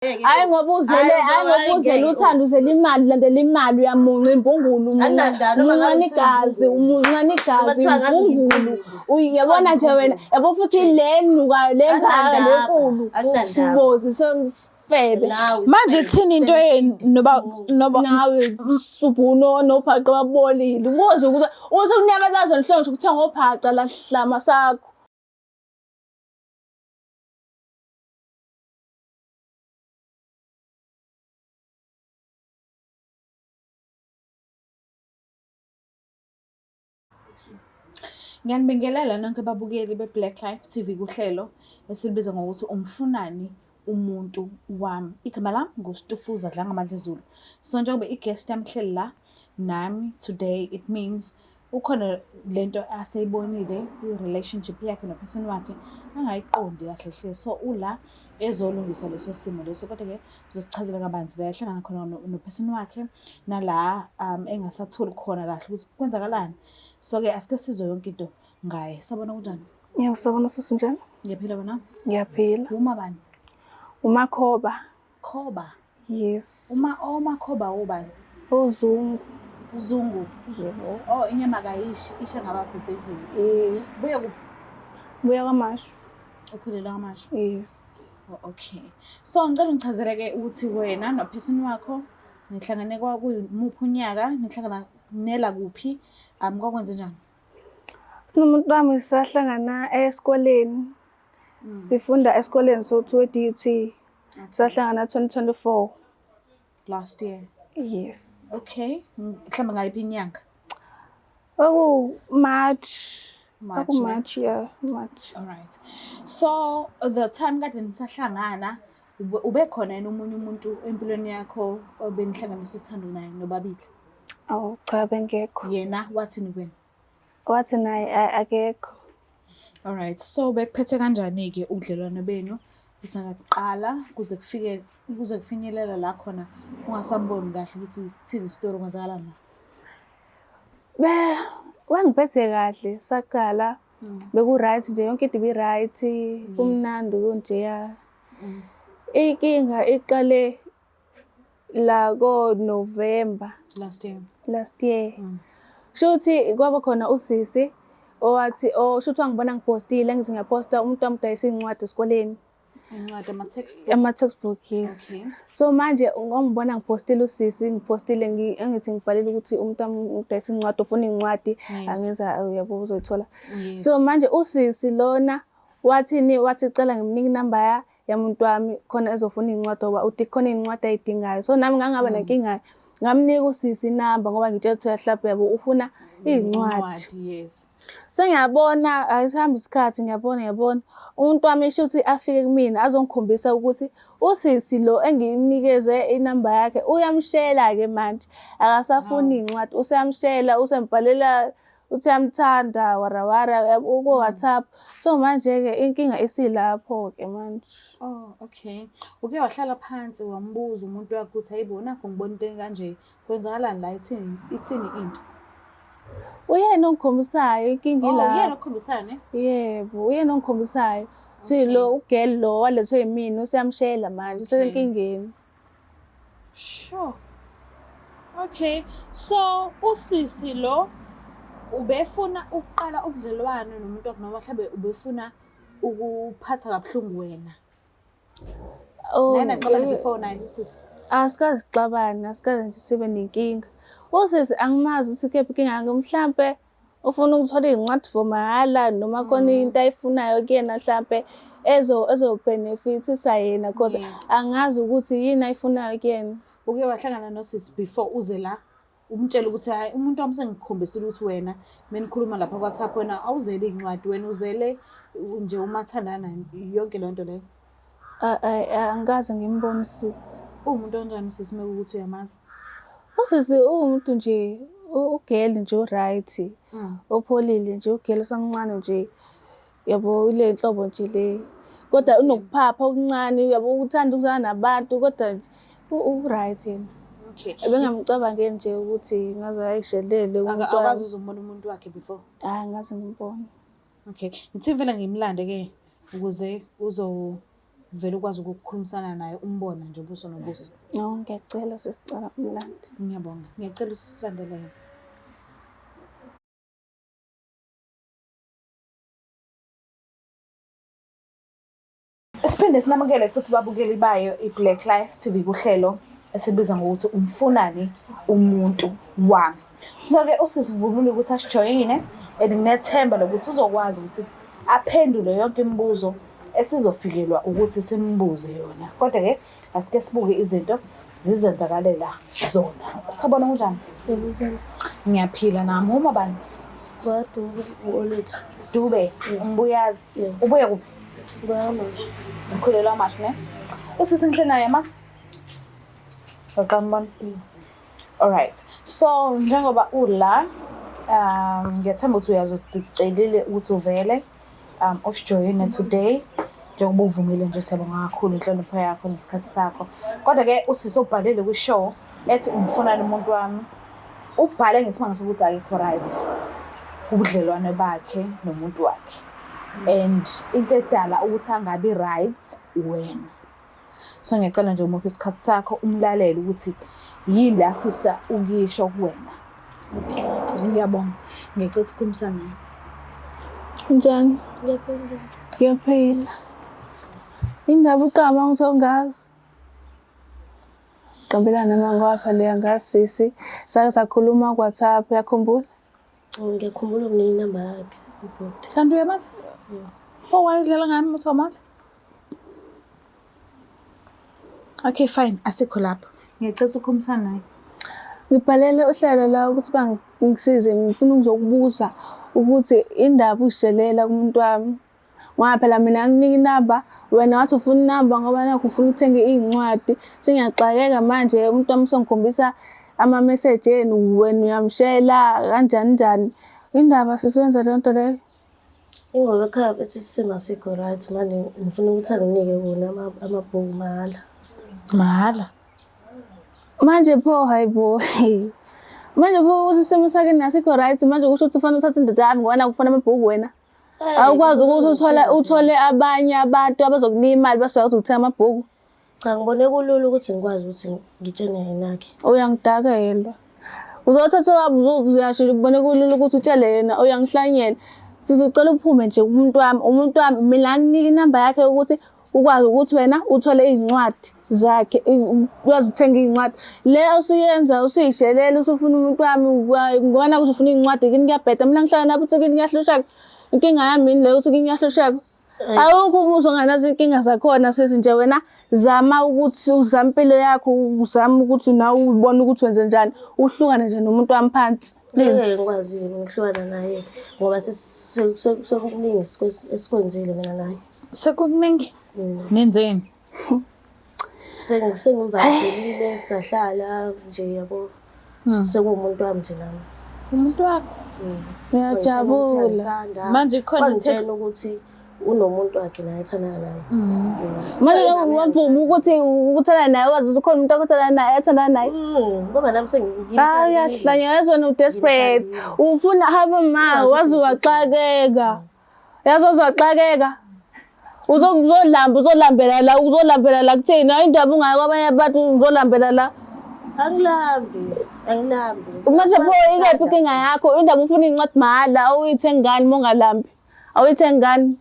Hayi ngoba uzele uthanda uzele imali landela imali uyamunca imbungulu umuncane igazi imbungulu uyabona nje wena yabo futhi le nukayo le ngaka lenkulu sibozi sefebe manje thini into noba nawe subhuno nophaqa babolile uboze ukuthi unyabalazo nhlonje ukuthenga ophaqa la sihlama sakho. Ngiyanibingelela nonke ababukeli be-Black Life TV kuhlelo esilibiza ngokuthi umfunani umuntu wami. Igama lami nguStufuza Dlangamandla Zulu. So njengoba i-guest yami hleli la nami today, it means ukhona lento aseyibonile kwi-relationship yakhe nophesini wakhe angayiqondi kahle hle. So ula ezolungisa leso simo leso, kodwa-ke uzosichazela kabanzi la ehlangana khona nophesini wakhe nala engasatholi khona kahle ukuthi kwenzakalani. So-ke asike sizwe yonke into ngaye. Sabona kunjani? Ngiyabona sisi njani? Ngiyaphila wena? Ngiyaphila. Uma bani? uMakhoba. Khoba? Yes. Omakhoba ubani? Uzungu. Uzungu? Yebo. Oh, inyama kayishi isha ngababhebhezeli. Yes. Buya kuphi? Buya kwaMashu. Uphilela kwaMashu? Yes. Oh, okay. So ngicela ungichazele-ke ukuthi wena nophesini wakho nihlangane kwakuyimuphi unyaka, nihlanganela kuphi, kwakwenze njani? Sinomuntu wami sahlangana esikoleni. Sifunda esikoleni so-DUT. Sahlangana 2024. Last year? Yes. Okay. Mhlawumbe ngayiphi inyanga? March. March, Yeah, March. All right. So the time kade nisahlangana ube khona yena omunye umuntu empilweni yakho obenihlanganisa uthando naye nobabili? Oh, cha bengekho. Yena wathini kuwena? Wathi naye akekho. All right. So bekuphethe kanjani-ke ubudlelwano benu kusaqala kuze kufinyelela la khona ungasaboni kahle ukuthi sithini isitori kwenzakalani la? Wangiphethe kahle saqala beku-right nje yonke into ibi-right kumnandi kunjeya. Inkinga iqale la ko-November last year. Shuthi kwaba khona usisi owathi shuthi wangibona ngipostile ngithi ngiyaposta umuntu wami udayisa iy'ncwadi esikoleni. Incwadi Ama-textbook, yes. Okay. So manje ngangibona ngipostile usisi ngipostile ngithi ngibhalile ukuthi umuntu wami udayisa incwadi ufuna iy'ncwadi angenza uyabo uzoyithola. So manje usisi lona wathi cela ngimnike inamba yamuntu wami khona ezofuna iy'ncwadi ngoba uthi khona iy'ncwadi ayidingayo. So nami ngangaba nenkinga ngamnika usisi inamba ngoba ngitshela ukuthi mhlawumbe yabo ufuna iy'ncwadi. Yes. Sengiyabona ayisihamba isikhathi ngiyabona umuntu wami esho ukuthi afike kumina azongikhombisa ukuthi usisi lo engimnikeze inamba yakhe uyamshela-ke manje akasafuni iy'ncwadi useyamshela usembhalela uthi uyamthanda warawara ku-WhatsApp. So manje-ke inkinga isilapho-ke manje. Oh, okay. Uke wahlala phansi wambuza umuntu wakho ukuthi hayibo nakho ngibona into kanje kwenzakalani la ithini into? Uyena ongikhombisayo inkinga ilapho. Uyena okukhombisayo ne? Yebo, uyena ongikhombisayo. Uthi lo ugeli lo walethwe yimina useyamshela manje usenkingeni. Sure. Okay. So usisi lo ubefuna ukuqala ubudlelwano nomuntu wakho noma mhlawumbe ubefuna ukuphatha kabuhlungu wena? Nana xabana before naye usisi? Asikaze sixabane, asikaze nje sibe nenkinga. Usisi angimazi ukuthi kephi inkinga yakhe mhlampe ufuna ukuthola iy'ncwadi for mahhala noma khona into ayifunayo kuyena mhlampe ezo-benefit-isa yena cause angazi ukuthi yini ayifunayo kuyena. Uke wahlangana nosisi before uze la umtshela ukuthi hayi umuntu wami sengikhombisile ukuthi wena menikhuluma lapha kwa-WhatsApp wena awuzele iy'ncwadi wena uzele nje umathandana yonke leyo nto leyo? Angikaze ngimbone usisi. Uwumuntu onjani usisi mekuwukuthi uyamazi? Usisi uwumuntu nje ugeli nje u-right opholile nje ugeli osamncane nje yabo ile nhlobo nje le kodwa unokuphapha okuncane yabo uthanda ukuzana nabantu kodwa nje u-right yena. Okay. Ebengamcabangeli nje ukuthi ngaze ayishelele umuntu. Akazi uzombona umuntu wakhe before? Hayi ngaze ngimbone. Okay. Ngithi vele ngimlande ke ukuze vele ukwazi ukukhulumisana naye umbona nje ubuso nobuso. Ngiyacela sesicela umlandi. Ngiyabonga. Ngiyacela usilandele yena. Siphinde sinamukele futhi babukeli bayo iBlack Life TV kuhlelo esibiza ngokuthi umfunani umuntu wami. So-ke usisivumile ukuthi asijoyine and nginethemba lokuthi uzokwazi ukuthi aphendule yonke imibuzo esizofikelwa ukuthi simbuze yona. Kodwa-ke asike sibuke izinto zizenzakalela zona. Sabona kunjani? Ngiyaphila nami. Uma bani? Olethu. Dube, umbuyazi. Ubuya kuphi? Bayamasha. Ukhulelwa amasha ne? Usisi ngihlinayo yamasi? Uqambona? Alright. So njengoba ula ngiyathemba ukuthi uyazosicelile ukuthi uvele usijoyine today. Njengoba uvumile nje siyabonga kakhulu inhlonipho yakho nesikhathi sakho. Kodwa-ke usisi ubhalile kwi-show ethi umfunani umuntu wami. Ubhale ngesimanga sokuthi akekho right ubudlelwane bakhe nomuntu wakhe. And into edala ukuthi angabi right wena. So ngiyacela nje umuphe isikhathi sakho umlalele ukuthi yini la afisa ukisho kuwena. Ngiyabonga. Ngicela ukukhulumisana naye. Njani? Ngiyaphila. Indaba uqaba ngizongazi. Qabelana manga wakho le ngasisi. Sake sakhuluma ku-WhatsApp yakhumbula? Ngiyakhumbula nginamba yakhe. Kanti uyamazi? Oh, wayedlala ngami uThomas? Okay, fine. Asikho lapho. Ngiyacela ukukhulumisana naye. Ngibhalele uhlelo la ukuthi bangisize ngifuna ukuzokubuza ukuthi indaba ushelela kumuntu wami. Ngoba phela mina nginika inamba wena wathi ufuna inamba ngoba nakho ufuna ukuthenga izincwadi. Singiyaxakeka manje umuntu wami usongikhombisa ama-message enu wena uyamshela kanjani njani. Indaba sisenza le nto leyo. Ingoba ekhaya bethi singasikho right manje ngifuna ukuthi anginike wona amabhuku mahhala. Mahhala? Manje pho hayibo. Manje pho usisimo sakhe nasikho right manje kusho ukuthi ufanele uthathe indoda yami ngoba nakufuna amabhuku wena. Awukwazi ukuthi uthole abanye abantu abazokunika imali bese uyathi uthenga amabhuku. Cha ngibone kulula ukuthi ngikwazi ukuthi ngitshene yenakhe. Uyangidakela. Uzothatha wabo uziyasho ubone kulula ukuthi utshele yena uyangihlanyela. Sizocela uphume nje kumuntu wami. Umuntu wami mina nginika inamba yakhe ukuthi ukwazi ukuthi wena uthole izincwadi zakhe ukwazi ukuthenga izincwadi. Le usuyenza usuyishelela usufuna umuntu wami ngibona ukuthi ufuna izincwadi kini kuyabheda mina ngihlala nabo uthi kini kuyahlushaka. Inkinga yami yini le uthi kini kuyahlushaka. Awukho umuzo nganazi inkinga zakhona sisi nje wena zama ukuthi uzama impilo yakho uzama ukuthi nawe ubone ukuthi wenze njani uhlukane nje nomuntu wami phansi. Please ngikwazi ukuhlukana naye ngoba sekuningi esikwenzile mina naye. Sekukuningi? Nenzeni? Sengimvakhelile sahlala nje yabo. Sekuwumuntu wami nje nami. Umuntu wakho? Ngiyajabula. Manje khona text ukuthi unomuntu wakhe naye ethandana naye. Manje wavuma ukuthi ukuthanda naye wazi ukhona umuntu okuthanda naye ethandana naye. Ngoba nami sengiyimthanda. Uyahlanya yezona u-desperate. Ufuna haba ma wazi waxakeka. Yazi waxakeka. Uzolambela la kuthini hayi indaba ungayi kwabanye abantu uzolambela la. Angilambi. Manje pho ikephi inkinga yakho indaba ufuna incwadi mahhala awuyithenga ngani mongalambi. Awuyithenga ngani?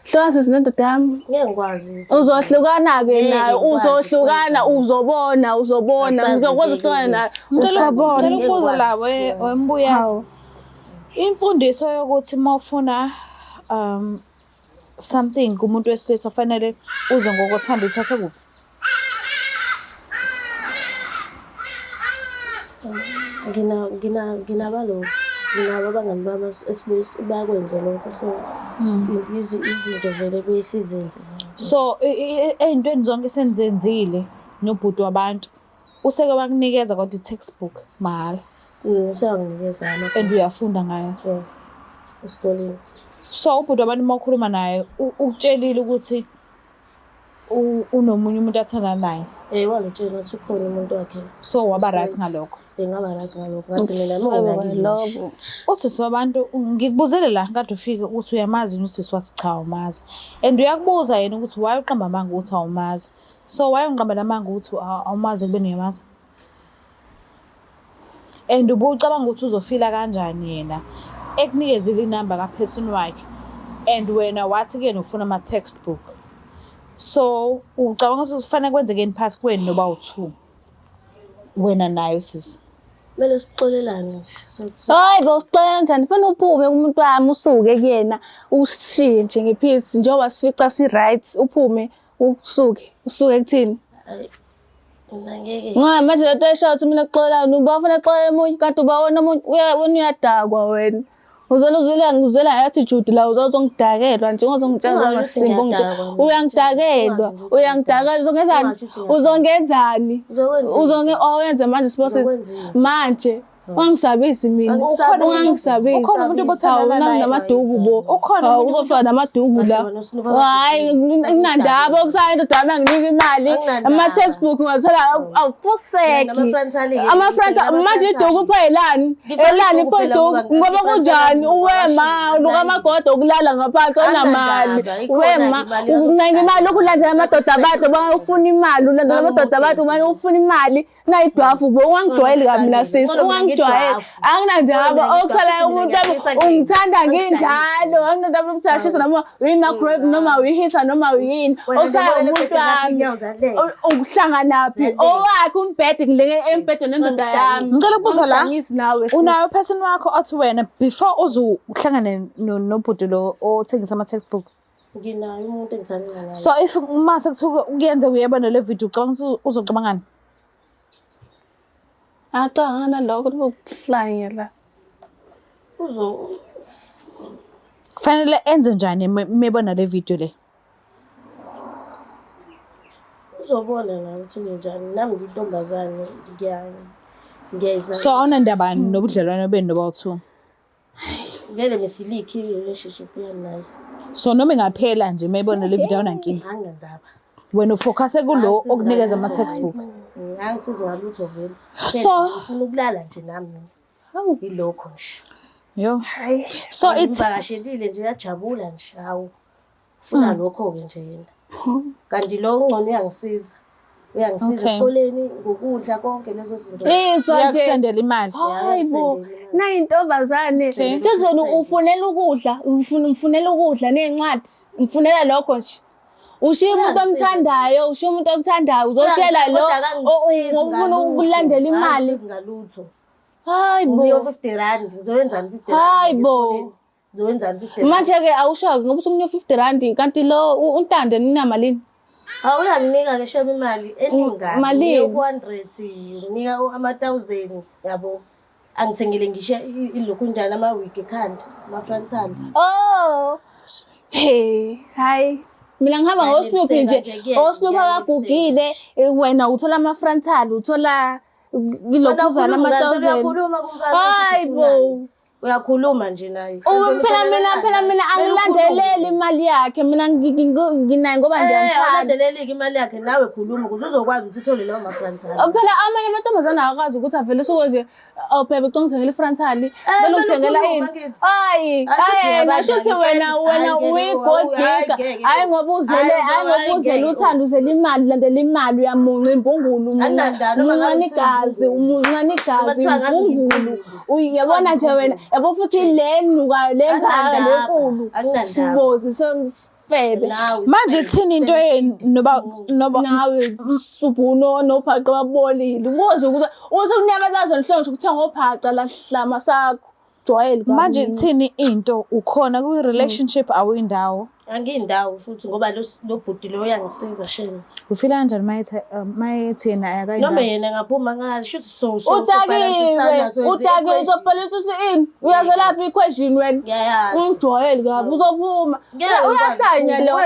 Hloka sizinendoda yami. Ngeke ngikwazi. Uzohlukana ke naye uzohlukana uzobona ngizokwazi ukuhlukana naye. Ngicela ukubuza la wembuyazi. Imfundiso yokuthi mawufuna something kumuntu wesilisa fanele uze ngokuthanda uthathe kuphi? Nginabalo abangani bami bayakwenza lokho so izinto vele besizenze. So ey'ntweni zonke senizenzile nobhuti wabantu useke wakunikeza kodwa i-textbook mahhala. Useyanginikeza and uyafunda ngayo esikoleni. So ubhuti wabantu uma ukhuluma naye ukutshelile ukuthi unomunye umuntu athandana naye. Wangitshela ukuthi ukhona umuntu wakhe. So waba right ngalokho. Ngaba right ngalokho. Ngathi mina mina Usisi wabantu ngikubuzele la kade ufike ukuthi uyamazi usisi wathi cha awumazi. And uyakubuza yena ukuthi why uqamba amanga ukuthi awumazi. So why ungiqambela amanga ukuthi awumazi kube uyamazi? And ubucabanga ukuthi uzofila kanjani yena ekunikezile inamba kaperson wakhe and wena wathi ke ufuna ama textbook. So ucabanga ukuthi kufanele kwenzekeni phakathi kwenu noba u2 wena nayo sisi? Mele sixolelane nje. Hayi bosixolela kanjani? Fanele uphume umuntu wami usuke kuyena usishiye nje ngephisi njengoba sifica si right uphume usuke kuthini? Ngeke. Ngoba manje lento eshothi mina kuxolelana ubafuna exolele umuntu kanti ubawona umuntu uyadakwa wena. Uzela yathi Jude la uzongidakela nje ngizongitshela amasimbo nje uyangidakela uzongenzani oyenze manje sibosisi manje wangisabisi mina ungangisabisi ukhona umuntu obothandana naye namaduku bo ukhona uzofika namaduku la hayi kunandaba okusayinto dama nginika imali ama textbook ngathola awufuseki ama-friends manje iduku phayelani ipho iduku ngoba kunjani uwema lukamagoda okulala ngaphansi onamali wema uncenga imali okulandela amadoda abantu bafuna imali ulandela amadoda abantu manje ufuna imali nayidwafu bo ungangijwayeli kabi mina sisi ungangijwayeli anginandaba okusalayo umuntu ungithanda nginjalo anginandaba ukuthi ashisa noma uyi-microwave noma uyihita noma uyini okusalayo umuntu wami ukuhlanganaphi owakhe umbhede ngileke embhedeni nendoda yami. Ngicela ukubuza la unayo person wakho othi wena before uhlangane nobhuti lo othengisa ama-textbook? Nginayo umuntu engithandana naye. So if mase kuthiwa kuyenze uyabona le video ucabanga ukuthi uzocabangani? Acabanga lokho lokuhlanyela kufanele enze njani mebona le video le? Uzobona la ukuthi njani nami ngintombazane ngiyayizama. So awunandaba nobudlelwane benu noba2? Vele mesiliki relationship yami naye. So noma ingaphela nje mebona le video awunankinga? Anginandaba. Wena ufocuse kulo okunikeza ama-textbook? Angisizi ngalutho vele. So Ngifuna ukulala nje nami. Yilokho nje. Yo. Hayi. So it's ngivakashelile nje yajabula nje hawo. Ufuna lokho ke nje yena. Kanti lo ungcono uyangisiza. Uyangisiza esikoleni ngokudla konke lezo zinto. Uyakusendela imali. Hayibo nayintombazane just wena ufunela ukudla ufunela ukudla nezincwadi ngifunela lokho nje. Ushiya umuntu omthandayo uzoshela lo ngokufuna ukulandela imali ngalutho. Hayibo Ngiyo 50 rand ngizoyenza 50 rand. Hayibo ngizoyenza 50 rand. manje ke awusho ngoba usukunika 50 rand kanti lo untande ninamalini? Awuyanginika ke shema imali eningana. Malini? 400 unika ama-1000 yabo. Angithengele ngisho ilokhu njalo ama-wig ekhanda ama-frontal. Oh hey hayi mina ngihamba ngoSnoop nje oSnoop akagugile wena uthola ama-frontal uthola ilokhuzana ama-1000. Hayibo uyakhuluma nje naye. Phela mina angilandeleli imali yakhe mina nginayo ngoba ngiyamthanda. Alandeleli imali yakhe nawe khuluma ukuze uzokwazi ukuthi uthole lawo ma-frontal. Phela amanye amantombazane akakwazi ukuthi avele suke nje baby ucongithengela i-frontal vele uthengela ini. Hayi ngasho ukuthi wena uyi-gold digger hayi ngoba uzele uthanda uzela imali landela imali uyamunca imbungulu umuncane igazi imbungulu uyabona nje wena yabo futhi lenuka lengaka lenkulu sibozi sefebe manje thini into noba nawe subhuno nophaqa babolile uboze ukuthi unyabakazo nhlonje ukuthenga ophaqa la hlama sakho jwayeli manje thini into ukhona kwi relationship awuyindawo? Angiyindawo futhi ngoba lo bhuti lo uyangisiza shema. Ufila kanjani mayethi yena ayakayindawo? Noma yena ngaphuma ngasho utakile uzobhalisa ini uyazelapha i-question wena ungijwayeli kabi uzophuma uyahlanya lo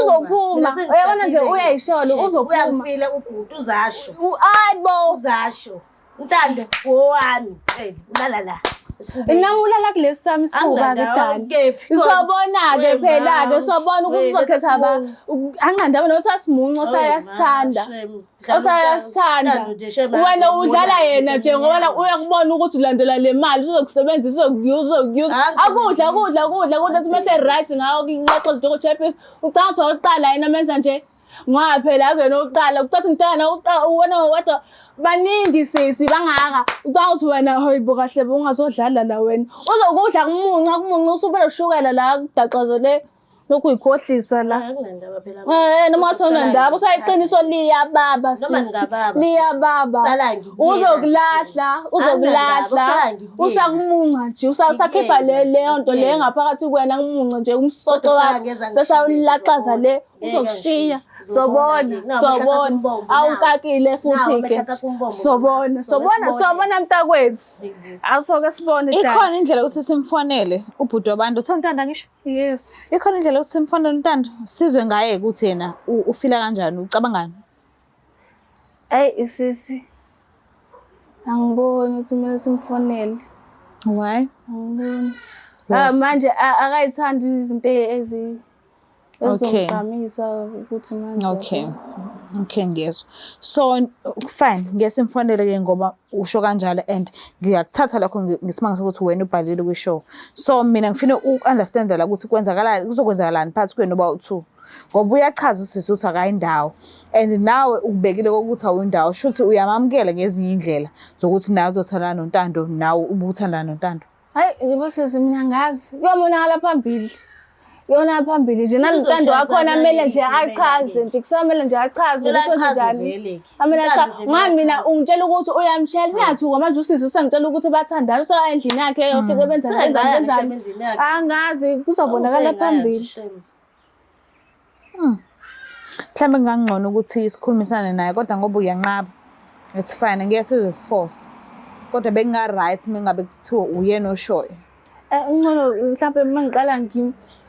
uzophuma uyabona nje uyayisholo uzophuma uyangifile ubhuti uzasho hayibo uzasho Ntando wami ulala la Namulala kulesi sami isifuba ke Dani. Sobona-ke phela-ke sobona ukuthi uzokhetha ba. Anginandaba nokuthi asimuncu osayasithanda. Osayasithanda. Wena udlala yena nje ngoba uyakubona ukuthi ulandela le mali uzokusebenzisa uzokuyuza. Akudla ukuthi mase right ngawo kunqaxa izidoko champions. Ucanga ukuthi uqala yena menza nje. Ngoba phela akuyena oqala ukuthatha umntana uwona wedwa baningi sisi bangaka ucanga ukuthi wena hoyibo kahle ungazodlala la wena uzokudla kumunca usubele ushukela la kudaqazele lokhu uyikhohlisa la Akunandaba phela. noma uthona ndaba usayiqiniso liyababa sisi liyababa uzokulahla usakumunca nje usakhipha le nto le ngaphakathi kuwena kumunca nje umsoco wakho bese awulaxaza le uzokushiya sobona awukakile futhi-ke sobona mntakwethu asoke sibone ikhona indlela ukuthi simfonele ubhuti wabantu uthanda untanda ngisho yes ikhona indlela ukuthi simfonele untanda sizwe ngaye ukuthi yena ufila kanjani ucabangani isisi angiboni ukuthi kumele simfonele why angiboni manje akayithandi izinto ezomgqamisa ukuthi manje okay ngiyezwa so fine ngesimfonele-ke ngoba usho kanjalo and ngiyakuthatha lakho ngesimanga sokuthi wena ubhalile kwi-show so mina ngifuna u-understanda la ukuthi kuzokwenzakalani phakathi kwenu noba u-2 ngoba uyachaza usisi ukuthi akayindawo and nawe ukubekile kokuthi awuyindawo shuthi uyamamukela ngezinye indlela zokuthi nawe uzothandana nontando nawe ubuthandana nontando hayi ngibosisi mina ngazi kuyabonakala phambili yona phambili nje nalintando wakhona kumele nje achaze nje kusamele nje achaze ukuthi njani amela mina ungitshela ukuthi uyamshela siyathuka manje usisi sengitshela ukuthi bathandana so endlini yakhe eyofika benza angazi kuzobonakala phambili mhlambe ngangcono ukuthi sikhulumisane naye kodwa ngoba uyanqaba it's fine ngeke size siforce kodwa bekunga right mengabe kuthiwa uyena oshoyo ngcono mhlambe mangiqala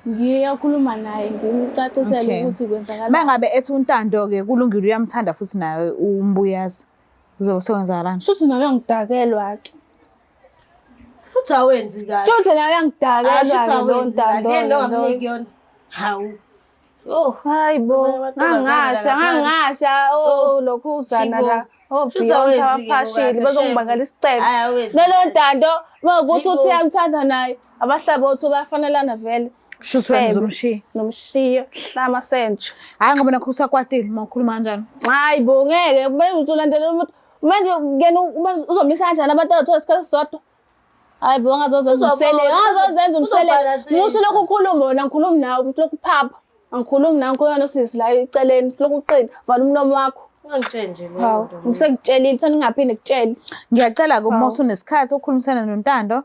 ngiyakhuluma naye ngimcacisele ukuthi kwenzakala mangabe ethi untando-ke kulungile uyamthanda futhi naye umbuyazi uzobe sekwenzakalani shuthi nawe uyangidakelwa-ke Futhi awenzi kahle. shuthi nawe uyangidakelwa-ke lo ntando Nongamniki yona. Hawu. hayi bo ngangasha lokhu uzana la Beyonce abaphashile bezongibangela isicebo lelo ntando mawukuthi uthi uyamthanda naye abahlabi othu bafanelana vele shuthi wena uzomshiya nomshiyo hlama sentsha hayi ngoba nakho usakwatile uma ukhuluma kanjani hayi bo ngeke uzolandela umuntu manje ngena uzomisa kanjani abantu abathathu isikhathi sodwa hayi bo ngazozenza umsele musu lokhu ukhuluma wona ngikhulumi nawe umuntu lokhu phapha angikhulumi nawe nkuyona sisi la eceleni lokhu uqina vala umlomo wakho Ngitshele lo. Ngisekutshelile thana ngingaphinde ngitshele ngiyacela uma usunesikhathi ukukhulumisana nontando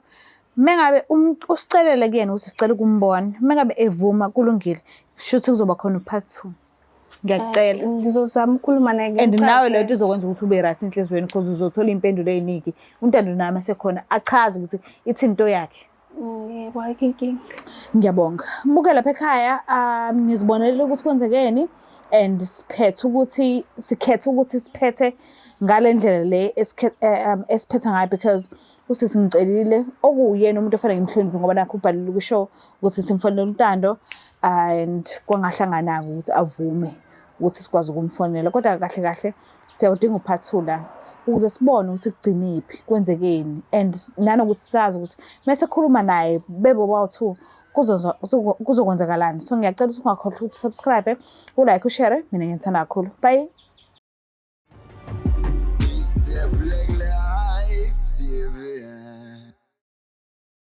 mengabe usicelele kuyena ukuthi sicela ukumbona mengabe evuma kulungile shuthi kuzoba khona u-part 2 ngiyacela ngizozama ukukhuluma naye and nawe le nto izokwenza ukuthi ube right enhlizweni because uzothola impendulo eziningi untando nami sekhona achaze ukuthi ithi into yakhe yebo ayikho ngiyabonga mbuke lapha ekhaya ngizibonelele ukuthi kwenzekeni and siphethe ukuthi siphethe ngale ndlela le esiphetha ngayo because usisi ngicelile okuyena umuntu ofanele ngimhloniphe ngoba nakho ubhalile kwishow ukuthi simfonele untando and kwangahlangana ukuthi avume ukuthi sikwazi ukumfonela kodwa kahle siyawudinga u-part 2 la ukuze sibone ukuthi kugciniphi kwenzekeni and nanokuthi sazi ukuthi mase khuluma naye bebo bawu2 kuzokwenzakalani so ngiyacela ukuthi ungakhohlwa ukuthi subscribe ulike ushare mina ngiyithanda kakhulu bye